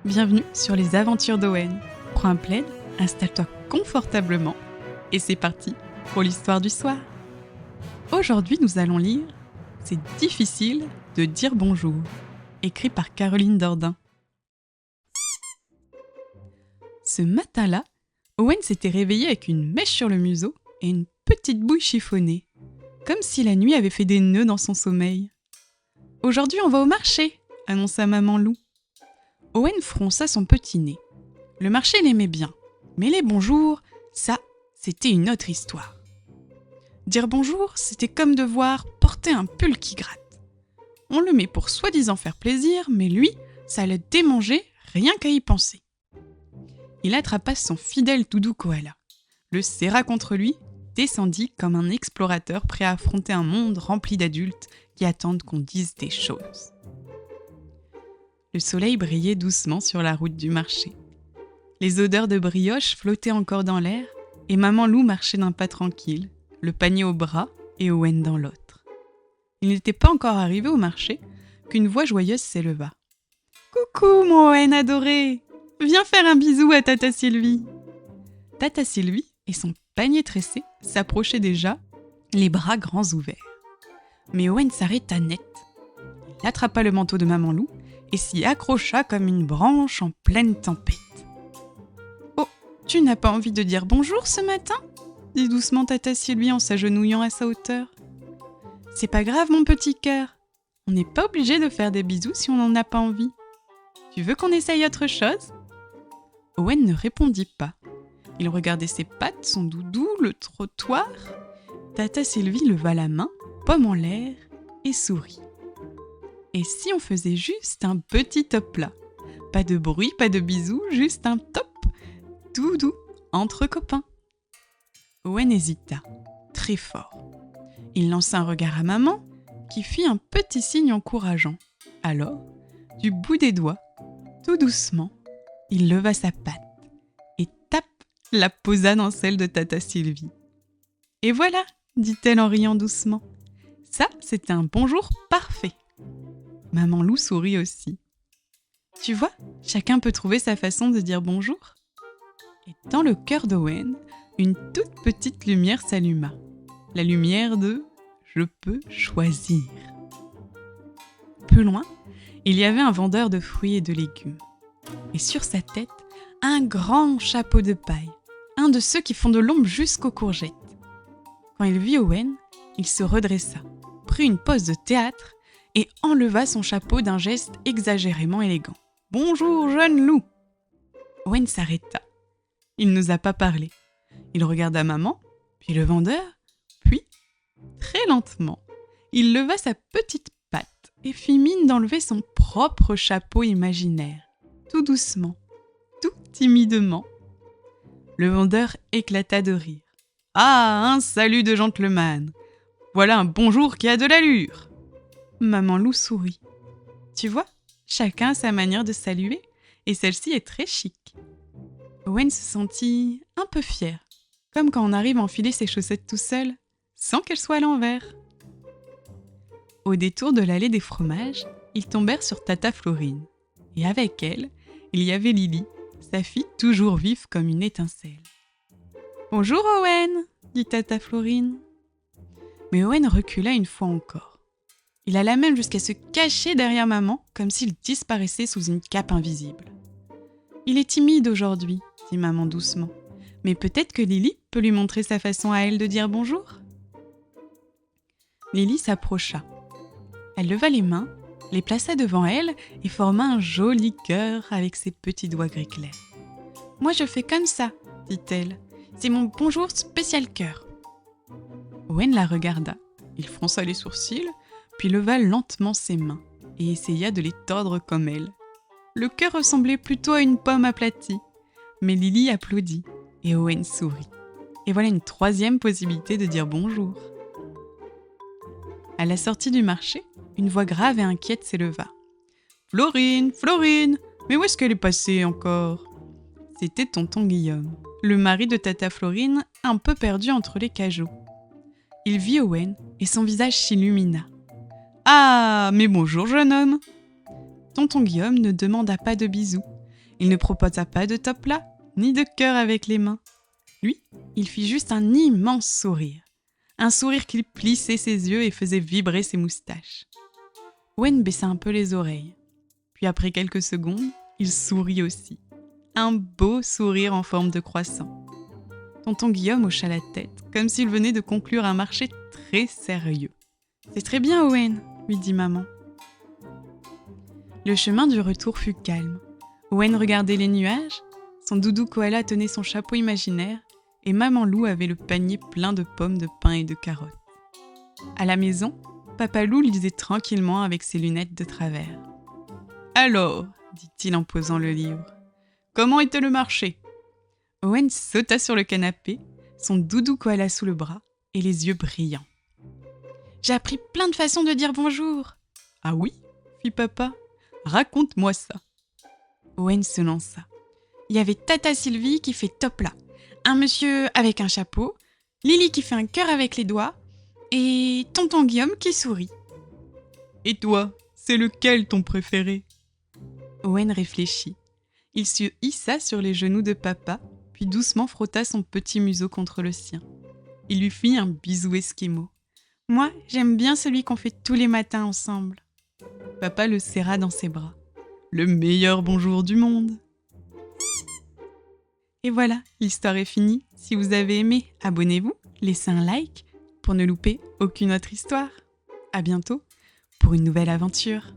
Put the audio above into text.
Bienvenue sur les aventures d'Owen. Prends un plaid, installe-toi confortablement et c'est parti pour l'histoire du soir. Aujourd'hui, nous allons lire « C'est difficile de dire bonjour » écrit par Caroline Dordain. Ce matin-là, Owen s'était réveillé avec une mèche sur le museau et une petite bouille chiffonnée, comme si la nuit avait fait des nœuds dans son sommeil. « Aujourd'hui, on va au marché !» annonça maman loup. Owen fronça son petit nez. Le marché l'aimait bien, mais les bonjours, ça, c'était une autre histoire. Dire bonjour, c'était comme devoir porter un pull qui gratte. On le met pour soi-disant faire plaisir, mais lui, ça le démangeait rien qu'à y penser. Il attrapa son fidèle doudou koala, le serra contre lui, descendit comme un explorateur prêt à affronter un monde rempli d'adultes qui attendent qu'on dise des choses. Le soleil brillait doucement sur la route du marché. Les odeurs de brioche flottaient encore dans l'air et maman loup marchait d'un pas tranquille, le panier au bras et Owen dans l'autre. Il n'était pas encore arrivé au marché qu'une voix joyeuse s'éleva. « Coucou mon Owen adoré! Viens faire un bisou à Tata Sylvie !» Tata Sylvie et son panier tressé s'approchaient déjà, les bras grands ouverts. Mais Owen s'arrêta net. Il attrapa le manteau de maman loup et s'y accrocha comme une branche en pleine tempête. « Oh, tu n'as pas envie de dire bonjour ce matin ?» dit doucement Tata Sylvie en s'agenouillant à sa hauteur. « C'est pas grave mon petit cœur, on n'est pas obligé de faire des bisous si on n'en a pas envie. Tu veux qu'on essaye autre chose ?» Owen ne répondit pas. Il regardait ses pattes, son doudou, le trottoir. Tata Sylvie leva la main, pomme en l'air, et sourit. Et si on faisait juste un petit top là? Pas de bruit, pas de bisous, juste un top, tout doux, entre copains. Owen hésita, très fort. Il lança un regard à maman, qui fit un petit signe encourageant. Alors, du bout des doigts, tout doucement, il leva sa patte et tape la posa dans celle de Tata Sylvie. « Et voilà !» dit-elle en riant doucement. « Ça, c'était un bonjour parfait !» Maman loup sourit aussi. Tu vois, chacun peut trouver sa façon de dire bonjour. Et dans le cœur d'Owen, une toute petite lumière s'alluma. La lumière de « Je peux choisir ». Plus loin, il y avait un vendeur de fruits et de légumes. Et sur sa tête, un grand chapeau de paille, un de ceux qui font de l'ombre jusqu'aux courgettes. Quand il vit Owen, il se redressa, prit une pose de théâtre et enleva son chapeau d'un geste exagérément élégant. « Bonjour, jeune loup !» Owen s'arrêta. Il n'osa pas parler. Il regarda maman, puis le vendeur, puis, très lentement, il leva sa petite patte et fit mine d'enlever son propre chapeau imaginaire, tout doucement, tout timidement. Le vendeur éclata de rire. « Ah, un salut de gentleman! Voilà un bonjour qui a de l'allure !» Maman loup sourit. Tu vois, chacun a sa manière de saluer, et celle-ci est très chic. Owen se sentit un peu fier, comme quand on arrive à enfiler ses chaussettes tout seul, sans qu'elles soient à l'envers. Au détour de l'allée des fromages, ils tombèrent sur Tata Florine, et avec elle, il y avait Lily, sa fille toujours vive comme une étincelle. « Bonjour Owen !» dit Tata Florine. Mais Owen recula une fois encore. Il alla même jusqu'à se cacher derrière maman, comme s'il disparaissait sous une cape invisible. « Il est timide aujourd'hui, » dit maman doucement. « Mais peut-être que Lily peut lui montrer sa façon à elle de dire bonjour ?» Lily s'approcha. Elle leva les mains, les plaça devant elle et forma un joli cœur avec ses petits doigts gris clair. « Moi je fais comme ça, » dit-elle. « C'est mon bonjour spécial cœur. » Owen la regarda. Il fronça les sourcils, puis leva lentement ses mains et essaya de les tordre comme elle. Le cœur ressemblait plutôt à une pomme aplatie, mais Lily applaudit et Owen sourit. Et voilà une troisième possibilité de dire bonjour. À la sortie du marché, une voix grave et inquiète s'éleva. « Florine, Florine, mais où est-ce qu'elle est passée encore ?» C'était tonton Guillaume, le mari de Tata Florine, un peu perdu entre les cajots. Il vit Owen et son visage s'illumina. « Ah, mais bonjour jeune homme !» Tonton Guillaume ne demanda pas de bisous, Il ne proposa pas de top là, ni de cœur avec les mains. Lui, il fit juste un immense sourire. Un sourire qui plissait ses yeux et faisait vibrer ses moustaches. Owen baissa un peu les oreilles. Puis après quelques secondes, il sourit aussi. Un beau sourire en forme de croissant. Tonton Guillaume hocha la tête, comme s'il venait de conclure un marché très sérieux. « C'est très bien, Owen », lui dit maman. Le chemin du retour fut calme. Owen regardait les nuages, son doudou koala tenait son chapeau imaginaire et maman loup avait le panier plein de pommes de pin et de carottes. À la maison, papa loup lisait tranquillement avec ses lunettes de travers. « Alors, dit-il en posant le livre, comment était le marché ?» Owen sauta sur le canapé, son doudou koala sous le bras et les yeux brillants. « J'ai appris plein de façons de dire bonjour !»« Ah oui ?» fit papa. « Raconte-moi ça !» Owen se lança. Il y avait Tata Sylvie qui fait top là, un monsieur avec un chapeau, Lily qui fait un cœur avec les doigts et tonton Guillaume qui sourit. « Et toi, c'est lequel ton préféré ?» Owen réfléchit. Il se hissa sur les genoux de papa, puis doucement frotta son petit museau contre le sien. Il lui fit un bisou esquimau. « Moi, j'aime bien celui qu'on fait tous les matins ensemble. » Papa le serra dans ses bras. « Le meilleur bonjour du monde !» Et voilà, l'histoire est finie. Si vous avez aimé, abonnez-vous, laissez un like pour ne louper aucune autre histoire. À bientôt pour une nouvelle aventure.